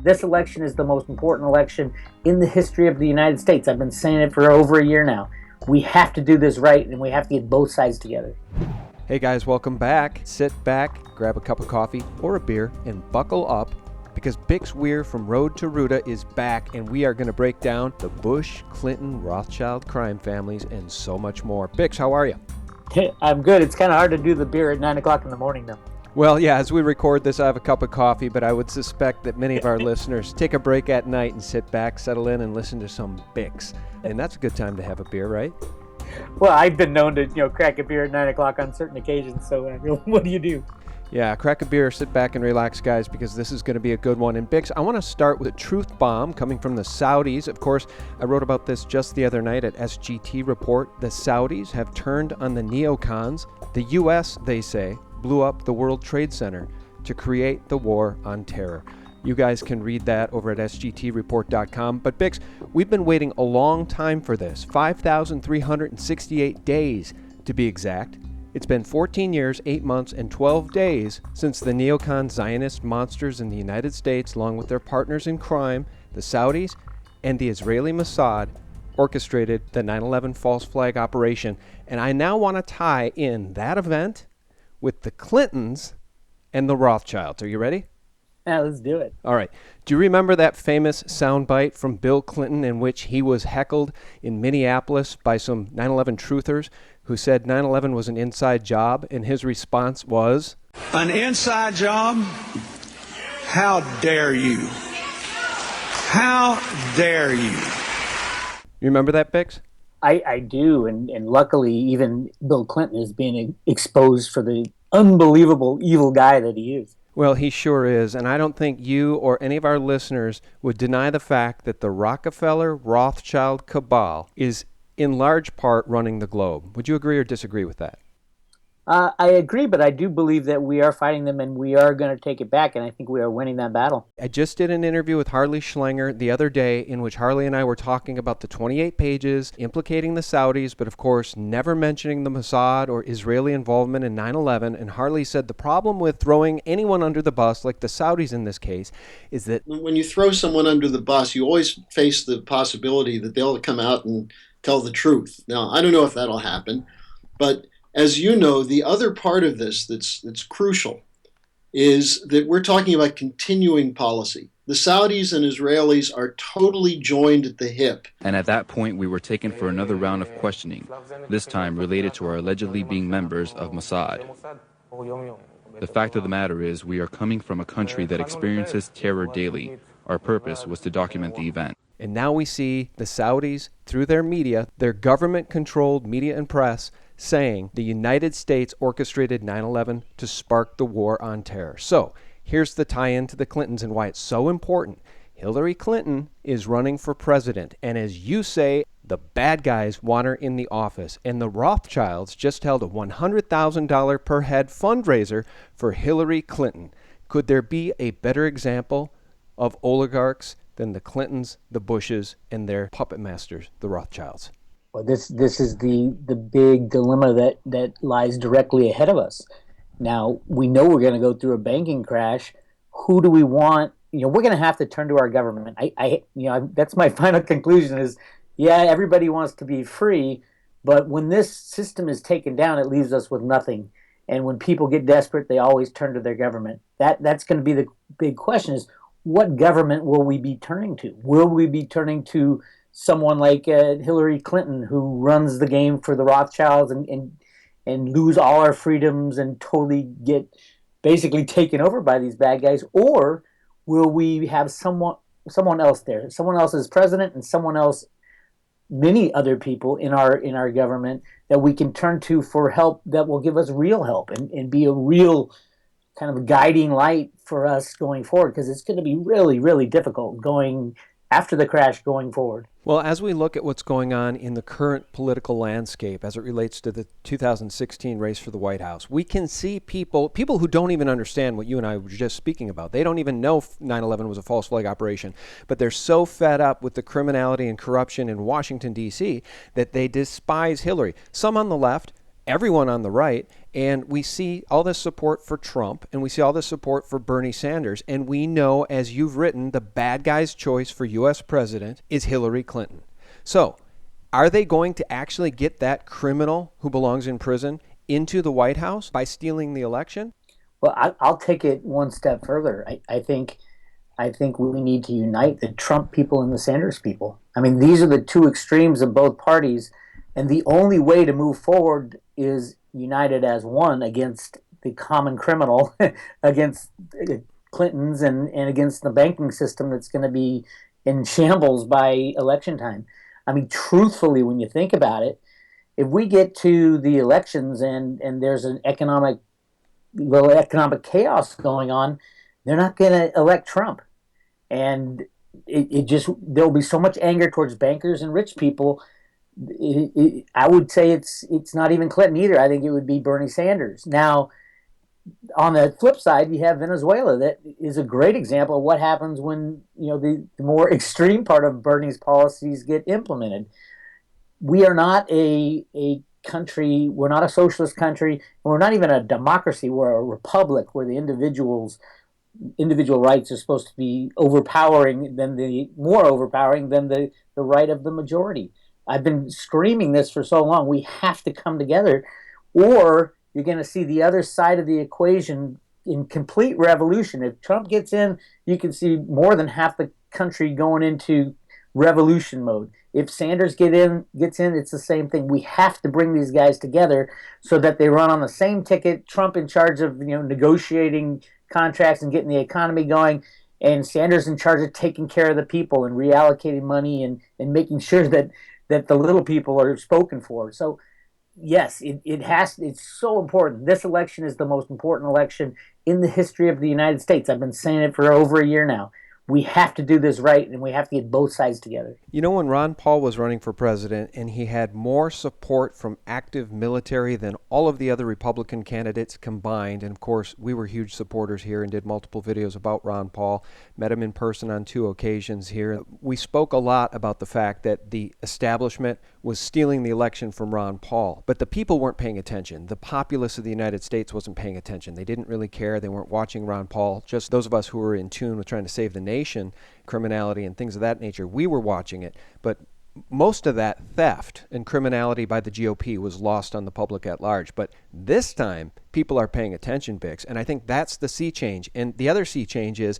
This election is the most important election in the history of the United States. I've been saying it for over a year now. We have to do this right, and we have to get both sides together. Hey guys, welcome back. Sit back, grab a cup of coffee or a beer, and buckle up, because Bix Weir from Road to Ruta is back, and we are going to break down the Bush, Clinton, Rothschild crime families, and so much more. Bix, how are you? Hey, I'm good. It's kind of hard to do the beer at 9 o'clock in the morning, though. Well, yeah, as we record this, I have a cup of coffee, but I would suspect that many of our listeners take a break at night and sit back, settle in, and listen to some Bix. And that's a good time to have a beer, right? Well, I've been known to, crack a beer at 9 o'clock on certain occasions, so what do you do? Yeah, crack a beer, sit back and relax, guys, because this is going to be a good one. And Bix, I want to start with a truth bomb coming from the Saudis. Of course, I wrote about this just the other night at SGT Report. The Saudis have turned on the neocons. The U.S., they say, blew up the World Trade Center to create the war on terror. You guys can read that over at sgtreport.com. But Bix, we've been waiting a long time for this, 5,368 days to be exact. It's been 14 years, 8 months, and 12 days since the neocon Zionist monsters in the United States, along with their partners in crime, the Saudis and the Israeli Mossad, orchestrated the 9/11 false flag operation. And I now want to tie in that event with the Clintons and the Rothschilds. Are you ready? Yeah, let's do it. All right. Do you remember that famous soundbite from Bill Clinton in which he was heckled in Minneapolis by some 9/11 truthers who said 9/11 was an inside job? And his response was, "An inside job? How dare you? How dare you?" You remember that, Bix? I do, and luckily even Bill Clinton is being exposed for the unbelievable evil guy that he is. Well, he sure is, and I don't think you or any of our listeners would deny the fact that the Rockefeller-Rothschild cabal is in large part running the globe. Would you agree or disagree with that? I agree, but I do believe that we are fighting them and we are going to take it back, and I think we are winning that battle. I just did an interview with Harley Schlanger the other day in which Harley and I were talking about the 28 pages implicating the Saudis, but of course never mentioning the Mossad or Israeli involvement in 9/11. And Harley said the problem with throwing anyone under the bus, like the Saudis in this case, is that when you throw someone under the bus, you always face the possibility that they'll come out and tell the truth. Now, I don't know if that'll happen, but as you know, the other part of this that's crucial is that we're talking about continuing policy. The Saudis and Israelis are totally joined at the hip. And at that point, we were taken for another round of questioning, this time related to our allegedly being members of Mossad. The fact of the matter is, we are coming from a country that experiences terror daily. Our purpose was to document the event. And now we see the Saudis, through their media, their government-controlled media and press, saying the United States orchestrated 9/11 to spark the war on terror. So here's the tie-in to the Clintons and why it's so important. Hillary Clinton is running for president, and as you say, the bad guys want her in the office. And the Rothschilds just held a $100,000 per head fundraiser for Hillary Clinton. Could there be a better example of oligarchs than the Clintons, the Bushes, and their puppet masters, the Rothschilds? Well, this is the big dilemma that lies directly ahead of us. Now, we know we're going to go through a banking crash. Who do we want? We're going to have to turn to our government. That's my final conclusion is, yeah, everybody wants to be free, but when this system is taken down, it leaves us with nothing. And when people get desperate, they always turn to their government. That's going to be the big question is, what government will we be turning to? Will we be turning to someone like Hillary Clinton, who runs the game for the Rothschilds and lose all our freedoms and totally get basically taken over by these bad guys? Or will we have someone else there, someone else as president and someone else, many other people in our government that we can turn to for help that will give us real help and be a real kind of guiding light for us going forward, because it's going to be really, really difficult going after the crash going forward. Well, as we look at what's going on in the current political landscape as it relates to the 2016 race for the White House, we can see people who don't even understand what you and I were just speaking about. They don't even know 9/11 was a false flag operation, but they're so fed up with the criminality and corruption in Washington, D.C., that they despise Hillary. Some on the left, everyone on the right, And we see all this support for Trump, and we see all this support for Bernie Sanders. And we know, as you've written, the bad guy's choice for U.S. president is Hillary Clinton. So are they going to actually get that criminal who belongs in prison into the White House by stealing the election? Well, I'll take it one step further. I think we need to unite the Trump people and the Sanders people. I mean, these are the two extremes of both parties, and the only way to move forward is united as one against the common criminal, against Clintons and against the banking system that's going to be in shambles by election time. I mean, truthfully, when you think about it, if we get to the elections and there's an economic chaos going on, they're not going to elect Trump. And it just, there'll be so much anger towards bankers and rich people. I would say it's not even Clinton either. I think it would be Bernie Sanders. Now, on the flip side, you have Venezuela. That is a great example of what happens when the more extreme part of Bernie's policies get implemented. We are not a country. We're not a socialist country. And we're not even a democracy. We're a republic where the individual rights are supposed to be more overpowering than the right of the majority. I've been screaming this for so long. We have to come together, or you're going to see the other side of the equation in complete revolution. If Trump gets in, you can see more than half the country going into revolution mode. If Sanders gets in, it's the same thing. We have to bring these guys together so that they run on the same ticket. Trump in charge of negotiating contracts and getting the economy going, and Sanders in charge of taking care of the people and reallocating money and making sure that the little people are spoken for. So yes, it's so important. This election is the most important election in the history of the United States. I've been saying it for over a year now. We have to do this right, and we have to get both sides together. When Ron Paul was running for president and he had more support from active military than all of the other Republican candidates combined, and of course, we were huge supporters here and did multiple videos about Ron Paul, met him in person on 2 occasions here. We spoke a lot about the fact that the establishment was stealing the election from Ron Paul, but the people weren't paying attention. The populace of the United States wasn't paying attention. They didn't really care. They weren't watching Ron Paul. Just those of us who were in tune with trying to save the nation, criminality and things of that nature, we were watching it. But most of that theft and criminality by the GOP was lost on the public at large. But this time, people are paying attention, Bix, and I think that's the sea change. And the other sea change is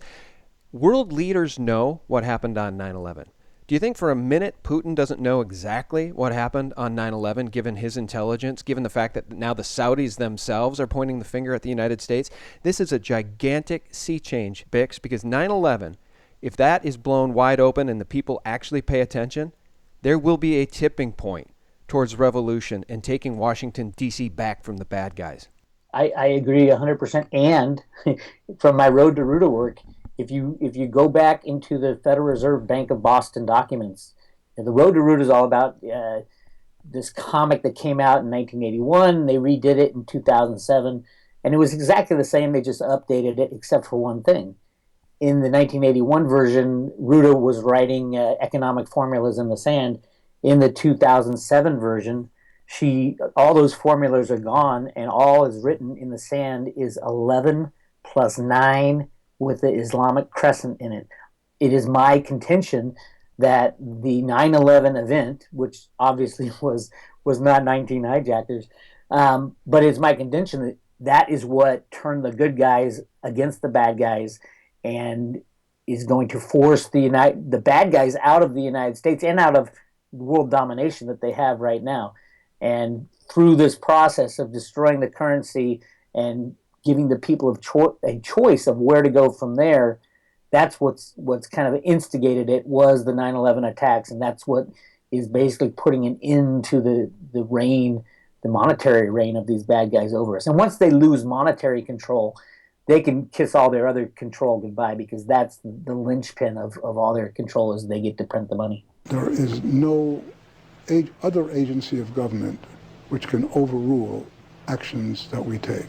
world leaders know what happened on 9/11. Do you think for a minute Putin doesn't know exactly what happened on 9/11, given his intelligence, given the fact that now the Saudis themselves are pointing the finger at the United States? This is a gigantic sea change, Bix, because 9/11, if that is blown wide open and the people actually pay attention, there will be a tipping point towards revolution and taking Washington, D.C. back from the bad guys. I agree 100%. And from my Road to Ruta work, if you go back into the Federal Reserve Bank of Boston documents, the Road to Ruta is all about this comic that came out in 1981. They redid it in 2007, and it was exactly the same. They just updated it except for one thing. In the 1981 version, Ruta was writing economic formulas in the sand. In the 2007 version, all those formulas are gone, and all is written in the sand is 11 plus 9 with the Islamic crescent in it. It is my contention that the 9/11 event, which obviously was not 19 hijackers, but it's my contention that that is what turned the good guys against the bad guys and is going to force the bad guys out of the United States and out of world domination that they have right now. And through this process of destroying the currency and giving the people a choice of where to go from there, that's what's kind of instigated it was the 9/11 attacks, and that's what is basically putting an end to the monetary reign of these bad guys over us. And once they lose monetary control, they can kiss all their other control goodbye, because that's the linchpin of all their control is they get to print the money. There is no other agency of government which can overrule actions that we take.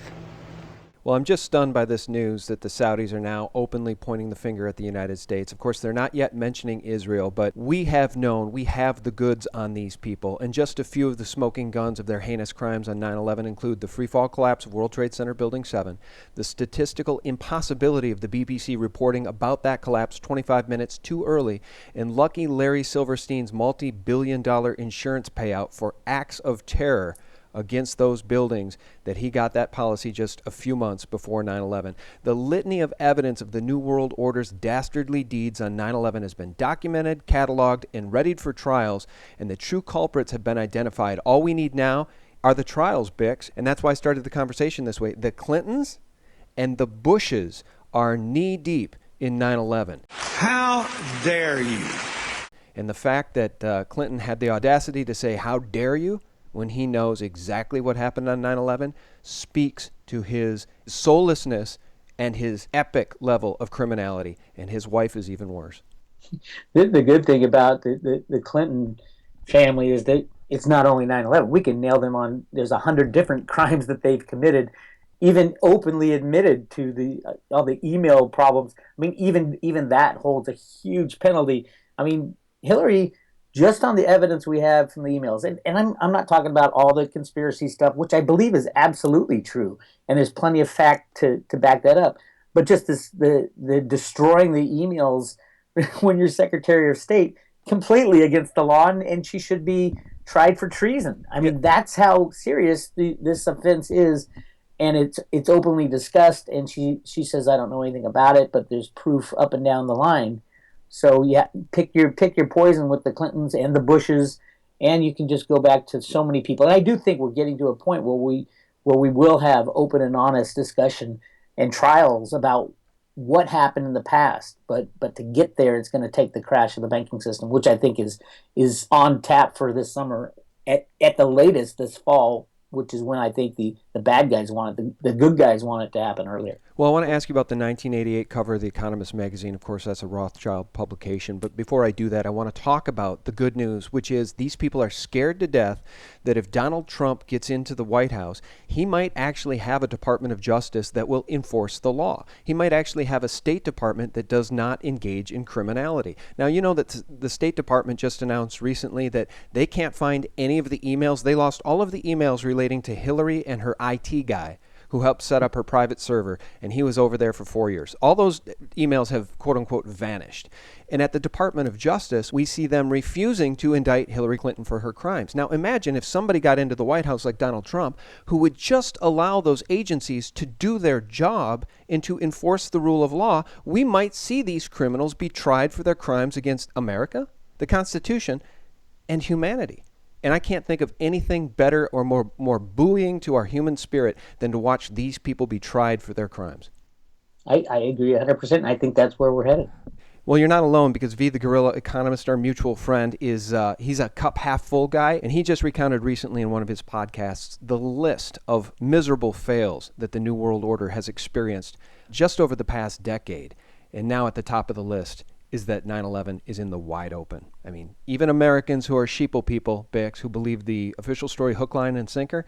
Well, I'm just stunned by this news that the Saudis are now openly pointing the finger at the United States. Of course, they're not yet mentioning Israel, but we have the goods on these people. And just a few of the smoking guns of their heinous crimes on 9/11 include the freefall collapse of World Trade Center Building 7, the statistical impossibility of the BBC reporting about that collapse 25 minutes too early, and lucky Larry Silverstein's multi-billion-dollar insurance payout for acts of terror against those buildings that he got that policy just a few months before 9/11. The litany of evidence of the New World Order's dastardly deeds on 9/11 has been documented, cataloged, and readied for trials, and the true culprits have been identified. All we need now are the trials, Bix, and that's why I started the conversation this way. The Clintons and the Bushes are knee-deep in 9/11. How dare you? And the fact that Clinton had the audacity to say, "How dare you?" when he knows exactly what happened on 9/11 speaks to his soullessness and his epic level of criminality. And his wife is even worse. The good thing about the Clinton family is that it's not only 9/11. We can nail them on, there's 100 different crimes that they've committed, even openly admitted to all the email problems. I mean, even that holds a huge penalty. I mean, Hillary, just on the evidence we have from the emails, and I'm not talking about all the conspiracy stuff, which I believe is absolutely true, and there's plenty of fact to back that up. But just the destroying the emails when you're Secretary of State, completely against the law, and she should be tried for treason. I mean, that's how serious this offense is, and it's openly discussed. And she says, I don't know anything about it, but there's proof up and down the line. So yeah, pick your poison with the Clintons and the Bushes, and you can just go back to so many people. And I do think we're getting to a point where we will have open and honest discussion and trials about what happened in the past. But to get there, it's going to take the crash of the banking system, which I think is on tap for this summer, at the latest this fall, which is when I think the bad guys want it, the good guys want it to happen earlier. Well, I want to ask you about the 1988 cover of The Economist magazine. Of course, that's a Rothschild publication. But before I do that, I want to talk about the good news, which is these people are scared to death that if Donald Trump gets into the White House, he might actually have a Department of Justice that will enforce the law. He might actually have a State Department that does not engage in criminality. Now, you know that the State Department just announced recently that they can't find any of the emails. They lost all of the emails relating to Hillary and her IT guy who helped set up her private server, and he was over there for 4 years. All those emails have, quote-unquote, vanished. And at the Department of Justice, we see them refusing to indict Hillary Clinton for her crimes. Now, imagine if somebody got into the White House like Donald Trump, who would just allow those agencies to do their job and to enforce the rule of law. We might see these criminals be tried for their crimes against America, the Constitution, and humanity. And I can't think of anything better or more buoying to our human spirit than to watch these people be tried for their crimes. I agree 100%, and I think that's where we're headed. Well, you're not alone, because V, the Guerrilla Economist, our mutual friend, he's a cup half full guy, and he just recounted recently in one of his podcasts the list of miserable fails that the New World Order has experienced just over the past decade. And now at the top of the list is that 9/11 is in the wide open. I mean, even Americans who are sheeple people, Bix, who believe the official story hook, line, and sinker,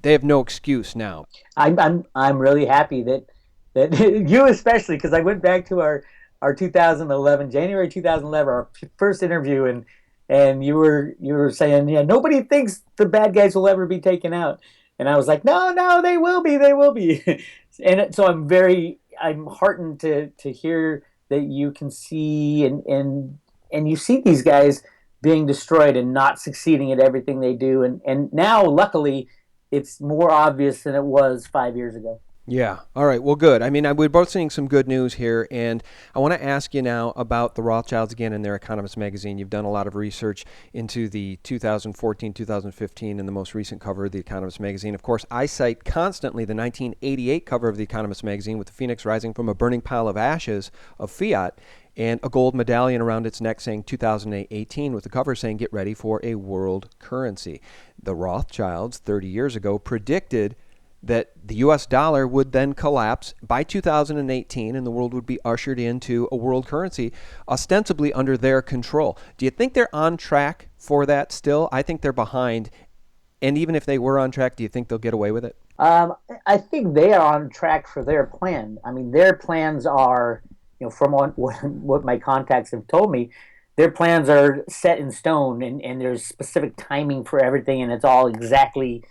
they have no excuse now. I'm really happy that you especially, because I went back to our 2011, January 2011, our first interview, and you were saying, yeah, nobody thinks the bad guys will ever be taken out. And I was like, no, they will be. And so I'm heartened to hear that you can see and you see these guys being destroyed and not succeeding at everything they do. And now, luckily, it's more obvious than it was 5 years ago. Yeah. All right. Well, good. I mean, we're both seeing some good news here, and I want to ask you now about the Rothschilds again in their Economist magazine. You've done a lot of research into the 2014, 2015, and the most recent cover of the Economist magazine. Of course, I cite constantly the 1988 cover of the Economist magazine with the phoenix rising from a burning pile of ashes of fiat and a gold medallion around its neck saying 2018 with the cover saying, get ready for a world currency. The Rothschilds 30 years ago predicted that the U.S. dollar would then collapse by 2018 and the world would be ushered into a world currency ostensibly under their control. Do you think they're on track for that still? I think they're behind. And even if they were on track, do you think they'll get away with it? I think they are on track for their plan. I mean, their plans are, from what my contacts have told me, their plans are set in stone, and there's specific timing for everything, and it's all exactly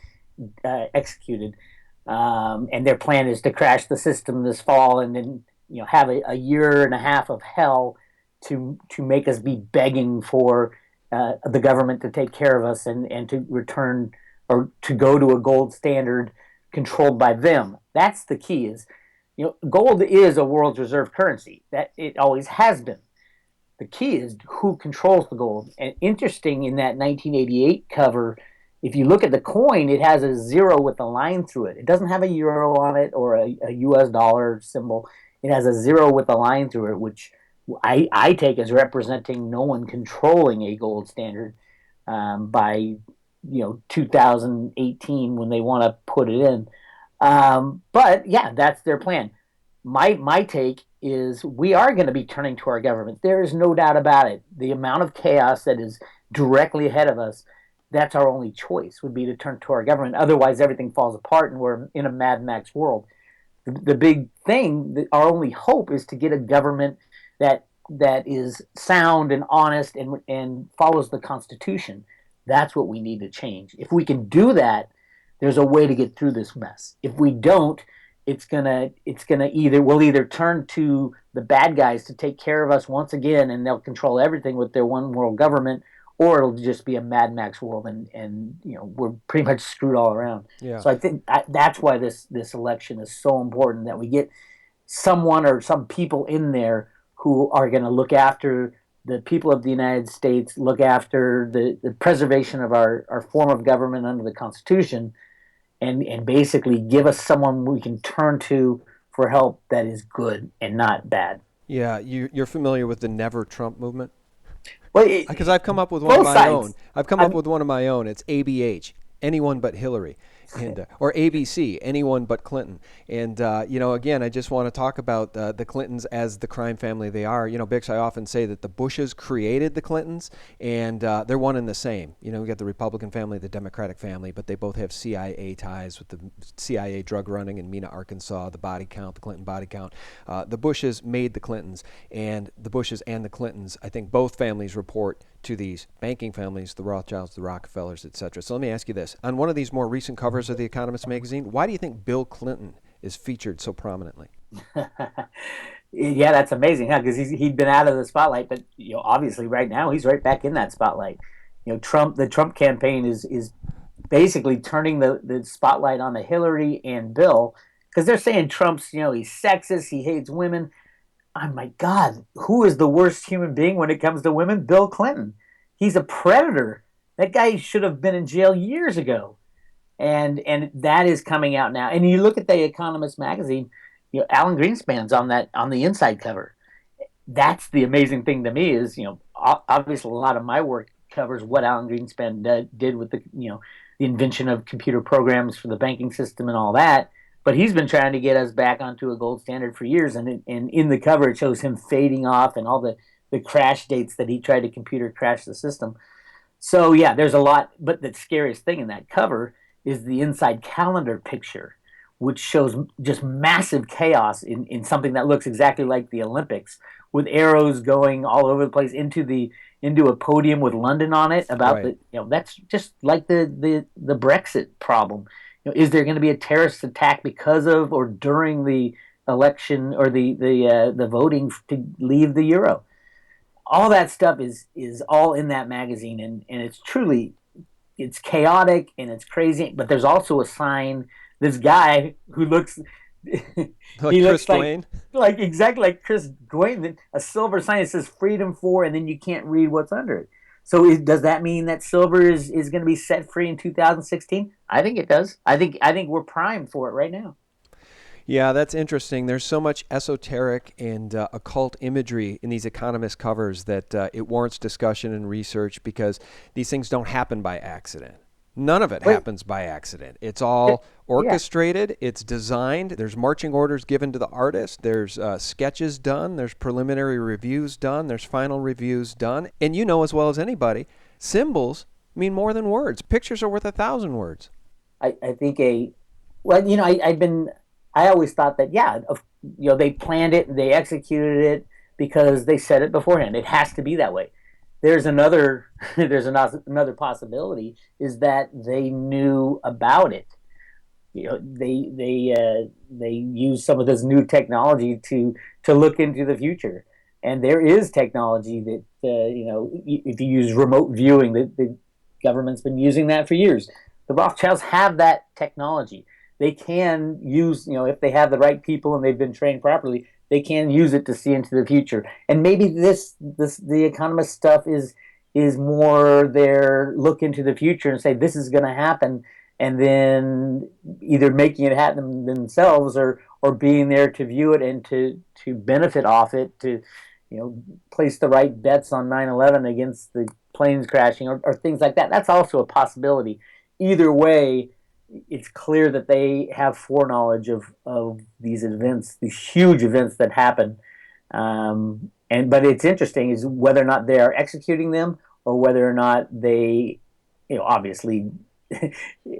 executed. And their plan is to crash the system this fall, and then have a year and a half of hell to make us be begging for the government to take care of us and to return or to go to a gold standard controlled by them. That's the key. Is gold is a world's reserve currency. That it always has been. The key is who controls the gold. And interesting in that 1988 cover, if you look at the coin, it has a zero with a line through it. It doesn't have a euro on it or a US dollar symbol. It has a zero with a line through it, which I take as representing no one controlling a gold standard by 2018 when they want to put it in. But yeah, that's their plan. My take is we are going to be turning to our government. There is no doubt about it. The amount of chaos that is directly ahead of us, that's our only choice, would be to turn to our government. Otherwise, everything falls apart and we're in a Mad Max world. The big thing, our only hope is to get a government that is sound and honest and follows the Constitution. That's what we need to change. If we can do that, there's a way to get through this mess. If we don't, we'll either turn to the bad guys to take care of us once again, and they'll control everything with their one world government, or it'll just be a Mad Max world, and we're pretty much screwed all around. Yeah. So I think that's why this election is so important, that we get someone or some people in there who are going to look after the people of the United States, look after the preservation of our form of government under the Constitution, and basically give us someone we can turn to for help that is good and not bad. Yeah, you're familiar with the Never Trump movement? Well, because I've come up with one of my sides. own. I've come up with one of my own. It's ABH, anyone but Hillary. And, or ABC, anyone but Clinton. And, again, I just want to talk about the Clintons as the crime family they are. Bix, I often say that the Bushes created the Clintons, and they're one and the same. We got the Republican family, the Democratic family, but they both have CIA ties with the CIA drug running in Mena, Arkansas, the body count, the Clinton body count. The Bushes made the Clintons, and the Bushes and the Clintons, I think both families report to these banking families, the Rothschilds, the Rockefellers, etc. So let me ask you this. On one of these more recent covers of The Economist magazine, why do you think Bill Clinton is featured so prominently? Yeah, that's amazing, huh? Because he'd been out of the spotlight, but obviously right now he's right back in that spotlight. The Trump campaign is basically turning the spotlight on the Hillary and Bill, because they're saying Trump's he's sexist, he hates women. Oh my God, who is the worst human being when it comes to women? Bill Clinton. He's a predator. That guy should have been in jail years ago. And that is coming out now. And you look at the Economist magazine, Alan Greenspan's on the inside cover. That's the amazing thing to me is, obviously a lot of my work covers what Alan Greenspan did with the invention of computer programs for the banking system and all that. But he's been trying to get us back onto a gold standard for years, and in the cover it shows him fading off and all the crash dates that he tried to computer crash the system. So yeah, there's a lot, but the scariest thing in that cover is the inside calendar picture, which shows just massive chaos in something that looks exactly like the Olympics, with arrows going all over the place into a podium with London on it. About right. That's just like the Brexit problem. Is there going to be a terrorist attack because of or during the election or the voting to leave the euro? All that stuff is all in that magazine, and it's chaotic and it's crazy. But there's also a sign. This guy who looks like Chris Duane, like exactly like Chris Duane, a silver sign that says "Freedom for," and then you can't read what's under it. So does that mean that silver is going to be set free in 2016? I think it does. I think we're primed for it right now. Yeah, that's interesting. There's so much esoteric and occult imagery in these Economist covers that it warrants discussion and research, because these things don't happen by accident. None of it happens by accident. It's all orchestrated. It's designed. There's marching orders given to the artist. There's sketches done. There's preliminary reviews done. There's final reviews done. And you know as well as anybody, symbols mean more than words. Pictures are worth 1,000 words. I think a Well, I always thought that, yeah, they planned it and they executed it because they said it beforehand. It has to be that way. There's another, another possibility is that they knew about it. They use some of this new technology to look into the future. And there is technology that if you use remote viewing, the government's been using that for years. The Rothschilds have that technology. They can use, if they have the right people and they've been trained properly, they can use it to see into the future. And maybe the economist stuff is more their look into the future and say this is going to happen, and then either making it happen themselves or being there to view it and to benefit off it, to place the right bets on 9/11 against the planes crashing, or things like that. That's also a possibility. Either way, it's clear that they have foreknowledge of these events, these huge events that happen. But it's interesting is whether or not they are executing them, or whether or not they, obviously,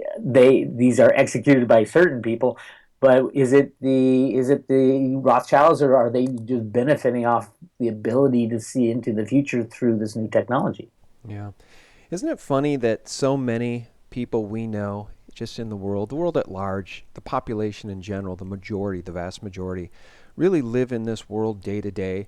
these are executed by certain people. But is it the Rothschilds, or are they just benefiting off the ability to see into the future through this new technology? Yeah. Isn't it funny that so many people we know, just in the world at large, the population in general, the majority, the vast majority, really live in this world day to day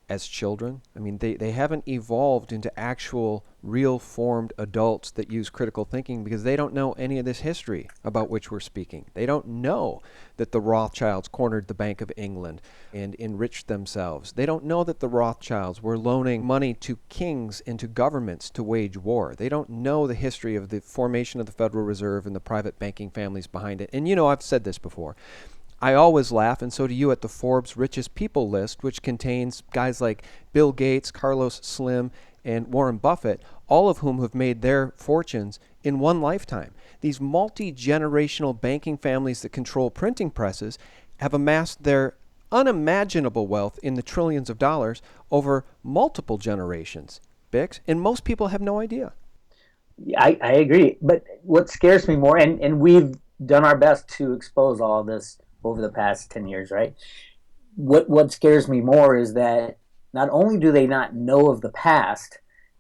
as children? I mean, they haven't evolved into actual, real formed adults that use critical thinking because they don't know any of this history about which we're speaking. They don't know that the Rothschilds cornered the Bank of England and enriched themselves. They don't know that the Rothschilds were loaning money to kings and to governments to wage war. They don't know the history of the formation of the Federal Reserve and the private banking families behind it. And I've said this before. I always laugh, and so do you, at the Forbes richest people list, which contains guys like Bill Gates, Carlos Slim, and Warren Buffett, all of whom have made their fortunes in one lifetime. These multi-generational banking families that control printing presses have amassed their unimaginable wealth in the trillions of dollars over multiple generations, Bix, and most people have no idea. I agree. But what scares me more, and we've done our best to expose all of this over the past 10 years, right? What scares me more is that not only do they not know of the past,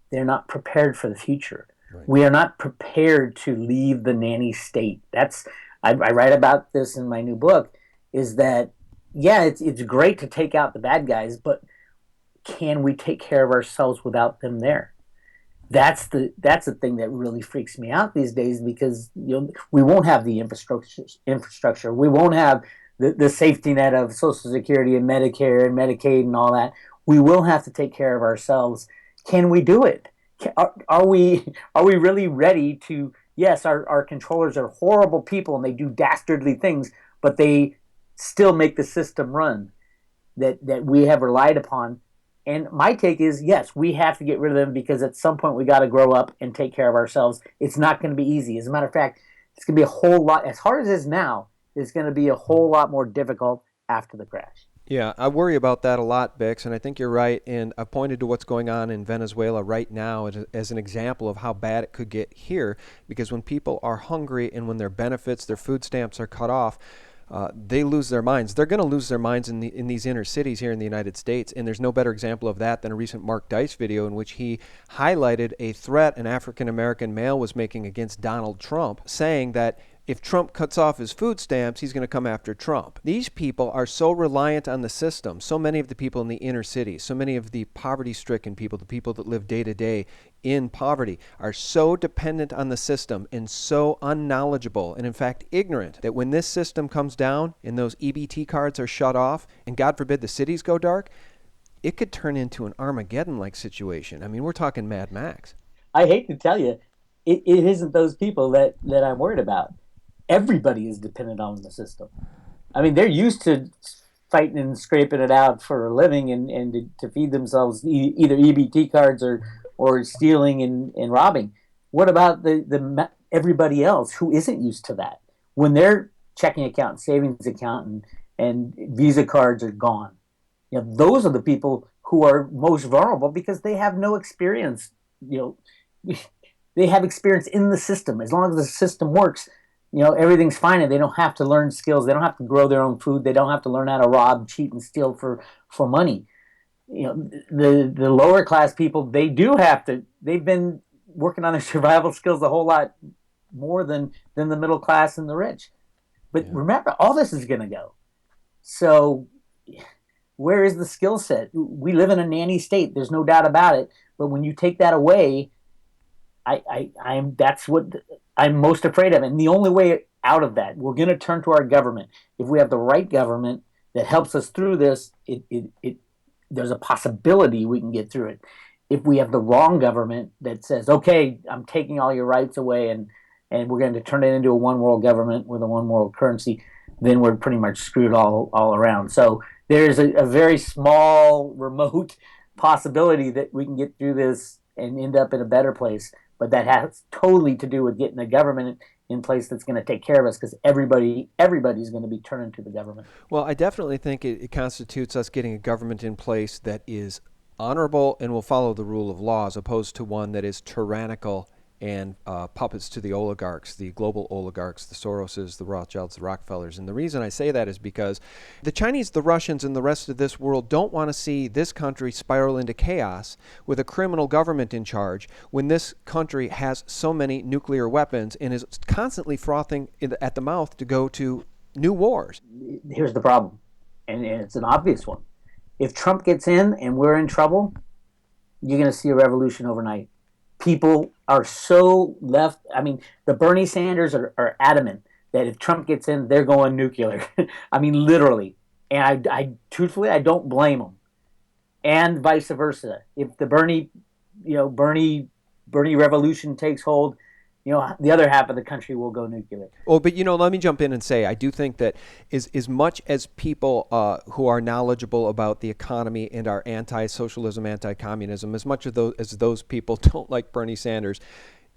they're not prepared for the future. Right. We are not prepared to leave the nanny state. I write about this in my new book, is that, yeah, it's great to take out the bad guys, but can we take care of ourselves without them there? That's the thing that really freaks me out these days, because we won't have the infrastructure. We won't have the safety net of Social Security and Medicare and Medicaid and all that. We will have to take care of ourselves. Can we do it? Are we really ready to? Yes, our controllers are horrible people and they do dastardly things, but they still make the system run that we have relied upon. And my take is, yes, we have to get rid of them, because at some point we got to grow up and take care of ourselves. It's not going to be easy. As a matter of fact, it's going to be a whole lot, as hard as it is now, it's going to be a whole lot more difficult after the crash. Yeah, I worry about that a lot, Bix, and I think you're right. And I pointed to what's going on in Venezuela right now as an example of how bad it could get here, because when people are hungry and when their benefits, their food stamps are cut off, they lose their minds. They're going to lose their minds in these inner cities here in the United States, and there's no better example of that than a recent Mark Dice video in which he highlighted a threat an African-American male was making against Donald Trump, saying that if Trump cuts off his food stamps, he's going to come after Trump. These people are so reliant on the system. So many of the people in the inner cities, so many of the poverty-stricken people, the people that live day to day in poverty, are so dependent on the system and so unknowledgeable and, in fact, ignorant, that when this system comes down and those EBT cards are shut off, and God forbid the cities go dark, it could turn into an Armageddon-like situation. I mean, we're talking Mad Max. I hate to tell you, it isn't those people that I'm worried about. Everybody is dependent on the system. I mean, they're used to fighting and scraping it out for a living and to feed themselves, either EBT cards or stealing and robbing. What about the everybody else who isn't used to that? When their checking account, savings account, and Visa cards are gone, those are the people who are most vulnerable, because they have no experience. They have experience in the system. As long as the system works, everything's fine and they don't have to learn skills. They don't have to grow their own food. They don't have to learn how to rob, cheat, and steal for money. The lower class people, they do have to. They've been working on their survival skills a whole lot more than the middle class and the rich. But remember, all this is going to go. So where is the skill set? We live in a nanny state. There's no doubt about it. But when you take that away, that's what I'm most afraid of. And the only way out of that, we're going to turn to our government. If we have the right government that helps us through this, there's a possibility we can get through it. If we have the wrong government that says, okay, I'm taking all your rights away and we're going to turn it into a one world government with a one world currency, then we're pretty much screwed all around. So there's a very small, remote possibility that we can get through this and end up in a better place. But that has totally to do with getting a government in place that's going to take care of us, because everybody's going to be turning to the government. Well, I definitely think it constitutes us getting a government in place that is honorable and will follow the rule of law, as opposed to one that is tyrannical and puppets to the oligarchs, the global oligarchs, the Soroses, the Rothschilds, the Rockefellers. And the reason I say that is because the Chinese, the Russians, and the rest of this world don't want to see this country spiral into chaos with a criminal government in charge when this country has so many nuclear weapons and is constantly frothing at the mouth to go to new wars. Here's the problem, and it's an obvious one. If Trump gets in and we're in trouble, you're going to see a revolution overnight. People are so left. I mean, the Bernie Sanders are adamant that if Trump gets in, they're going nuclear. I mean, literally. And I truthfully, I don't blame them. And vice versa. If the Bernie revolution takes hold, the other half of the country will go nuclear. Oh, but let me jump in and say, I do think that as much as people who are knowledgeable about the economy and are anti-socialism, anti-communism, as much as those people don't like Bernie Sanders,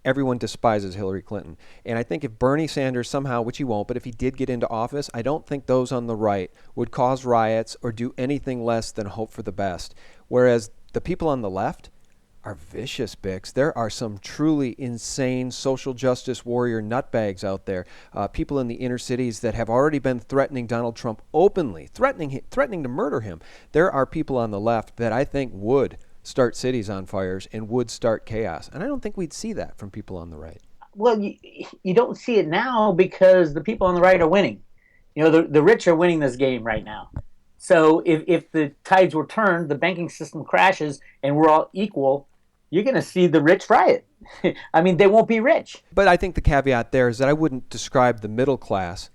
everyone despises Hillary Clinton. And I think if Bernie Sanders somehow, which he won't, but if he did get into office, I don't think those on the right would cause riots or do anything less than hope for the best. Whereas the people on the left are vicious, Bix. There are some truly insane social justice warrior nutbags out there. People in the inner cities that have already been threatening Donald Trump openly, threatening to murder him. There are people on the left that I think would start cities on fires and would start chaos. And I don't think we'd see that from people on the right. Well, you don't see it now because the people on the right are winning. The rich are winning this game right now. So if the tides were turned, the banking system crashes, and we're all equal, you're going to see the rich riot. I mean, they won't be rich. But I think the caveat there is that I wouldn't describe the middle class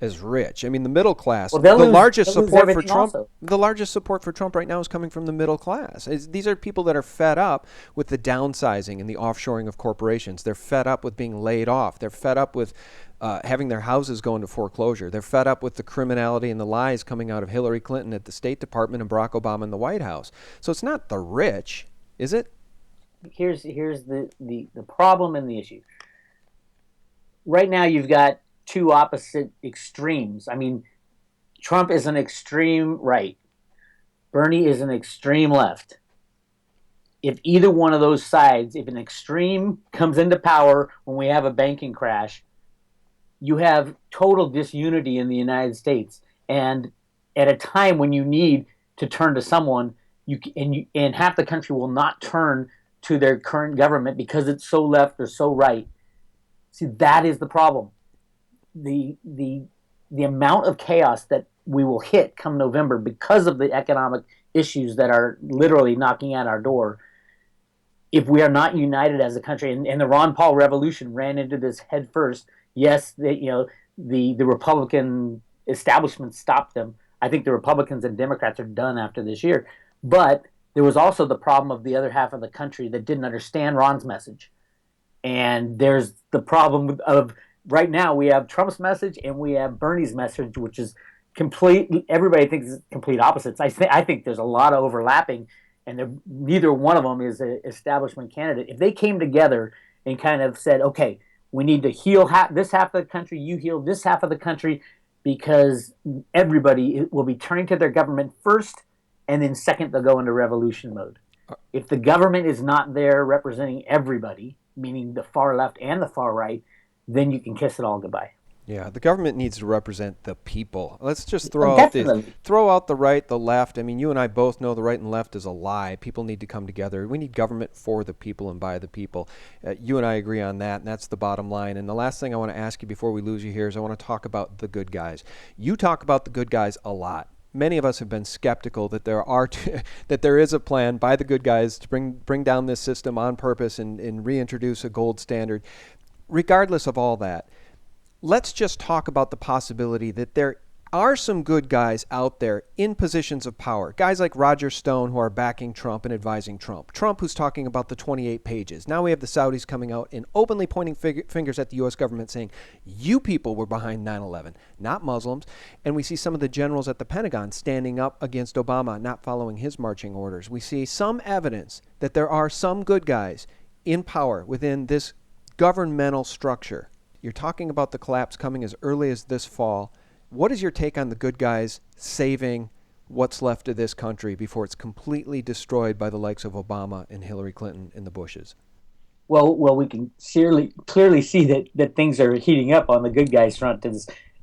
as rich. I mean, the middle class, the largest support for Trump, the largest support for Trump right now is coming from the middle class. These are people that are fed up with the downsizing and the offshoring of corporations. They're fed up with being laid off. They're fed up with having their houses go into foreclosure. They're fed up with the criminality and the lies coming out of Hillary Clinton at the State Department and Barack Obama in the White House. So it's not the rich, is it? Here's the problem and the issue. Right now, you've got two opposite extremes. I mean, Trump is an extreme right. Bernie is an extreme left. If either one of those sides, if an extreme comes into power when we have a banking crash, you have total disunity in the United States. And at a time when you need to turn to someone, and half the country will not turn to their current government because it's so left or so right. See, that is the problem. The amount of chaos that we will hit come November because of the economic issues that are literally knocking at our door. If we are not united as a country, and the Ron Paul revolution ran into this head first. Yes, the Republican establishment stopped them. I think the Republicans and Democrats are done after this year. But there was also the problem of the other half of the country that didn't understand Ron's message. And there's the problem of right now we have Trump's message and we have Bernie's message, which is complete. Everybody thinks it's complete opposites. I think there's a lot of overlapping, and neither one of them is an establishment candidate. If they came together and kind of said, okay, we need to heal this half of the country, you heal this half of the country, because everybody will be turning to their government first, and then second, they'll go into revolution mode. If the government is not there representing everybody, meaning the far left and the far right, then you can kiss it all goodbye. Yeah, the government needs to represent the people. Let's just throw Definitely. out the right, the left. I mean, you and I both know the right and left is a lie. People need to come together. We need government for the people and by the people. You and I agree on that, and that's the bottom line. And the last thing I want to ask you before we lose you here is I want to talk about the good guys. You talk about the good guys a lot. Many of us have been skeptical that that there is a plan by the good guys to bring down this system on purpose and reintroduce a gold standard. Regardless of all that, let's just talk about the possibility that there are some good guys out there in positions of power. Guys like Roger Stone who are backing Trump and advising Trump. Trump who's talking about the 28 pages. Now we have the Saudis coming out and openly pointing fingers at the U.S. government saying, you people were behind 9/11, not Muslims. And we see some of the generals at the Pentagon standing up against Obama, not following his marching orders. We see some evidence that there are some good guys in power within this governmental structure. You're talking about the collapse coming as early as this fall. What is your take on the good guys saving what's left of this country before it's completely destroyed by the likes of Obama and Hillary Clinton and the Bushes? Well, we can clearly see that things are heating up on the good guys front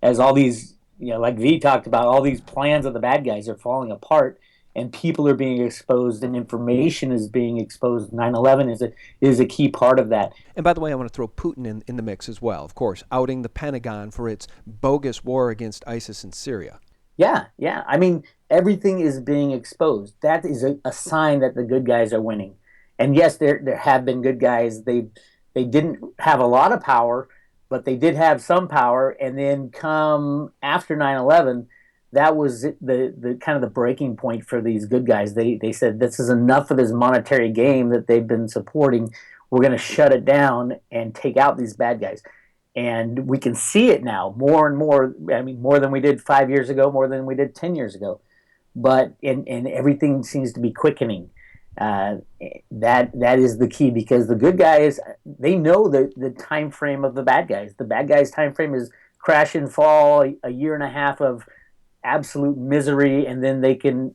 as all these, like V talked about, all these plans of the bad guys are falling apart, and people are being exposed, and information is being exposed. 9/11 is a key part of that. And by the way, I want to throw Putin in the mix as well, of course, outing the Pentagon for its bogus war against ISIS in Syria. Yeah. I mean, everything is being exposed. That is a sign that the good guys are winning. And yes, there have been good guys. They didn't have a lot of power, but they did have some power. And then come after 9/11, that was the kind of the breaking point for these good guys. They said, this is enough of this monetary game that they've been supporting. We're going to shut it down and take out these bad guys. And we can see it now more and more. I mean, more than we did 5 years ago, more than we did 10 years ago. But and everything seems to be quickening. That is the key, because the good guys, they know the time frame of the bad guys. The bad guys' time frame is crash and fall, a year and a half of absolute misery, and then they can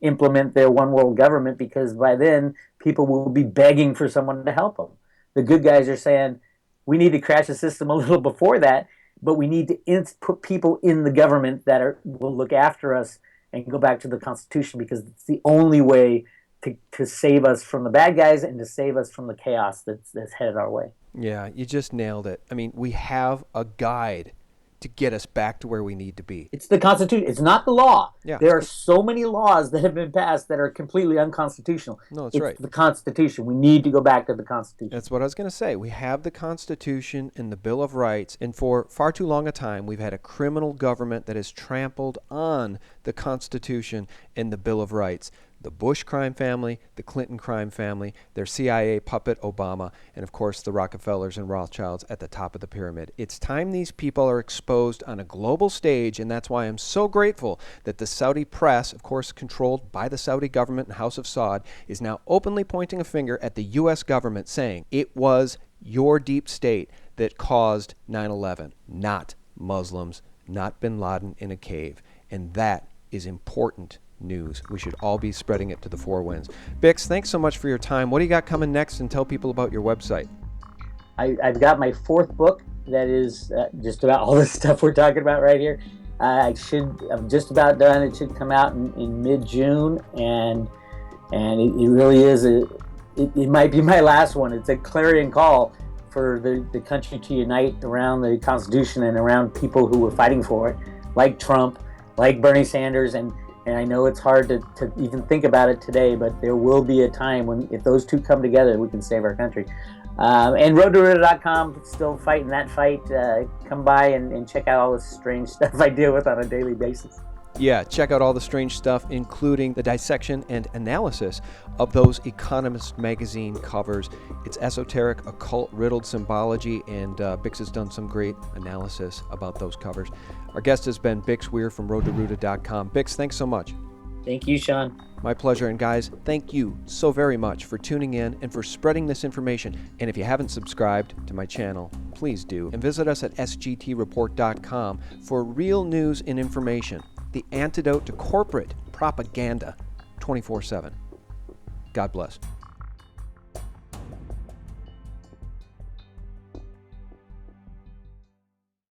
implement their one world government, because by then people will be begging for someone to help them. The good guys are saying, we need to crash the system a little before that, but we need to put people in the government that will look after us and go back to the Constitution, because it's the only way to save us from the bad guys and to save us from the chaos that's headed our way. Yeah, you just nailed it. I mean, we have a guide to get us back to where we need to be. It's the Constitution. It's not the law. Yeah. There are so many laws that have been passed that are completely unconstitutional. No, that's right. It's the Constitution. We need to go back to the Constitution. That's what I was going to say. We have the Constitution and the Bill of Rights, and for far too long a time, we've had a criminal government that has trampled on the Constitution and the Bill of Rights. The Bush crime family, the Clinton crime family, their CIA puppet Obama, and of course the Rockefellers and Rothschilds at the top of the pyramid. It's time these people are exposed on a global stage, and that's why I'm so grateful that the Saudi press, of course controlled by the Saudi government and House of Saud, is now openly pointing a finger at the U.S. government saying it was your deep state that caused 9/11, not Muslims, not bin Laden in a cave. And that is important news. We should all be spreading it to the four winds. Bix, thanks so much for your time. What do you got coming next, and tell people about your website? I've got my fourth book that is just about all this stuff we're talking about right here. I'm just about done. It should come out in mid-June, and it really is it might be my last one. It's a clarion call for the country to unite around the Constitution and around people who were fighting for it, like Trump, like Bernie Sanders, and I know it's hard to even think about it today, but there will be a time when, if those two come together, we can save our country. And roadtoruta.com, still fighting that fight. Come by and check out all the strange stuff I deal with on a daily basis. Yeah, check out all the strange stuff, including the dissection and analysis of those Economist magazine covers. It's esoteric, occult, riddled symbology, and Bix has done some great analysis about those covers. Our guest has been Bix Weir from roadtoruta.com. Bix, thanks so much. Thank you, Sean. My pleasure. And guys, thank you so very much for tuning in and for spreading this information. And if you haven't subscribed to my channel, please do. And visit us at sgtreport.com for real news and information. The antidote to corporate propaganda 24/7. God bless.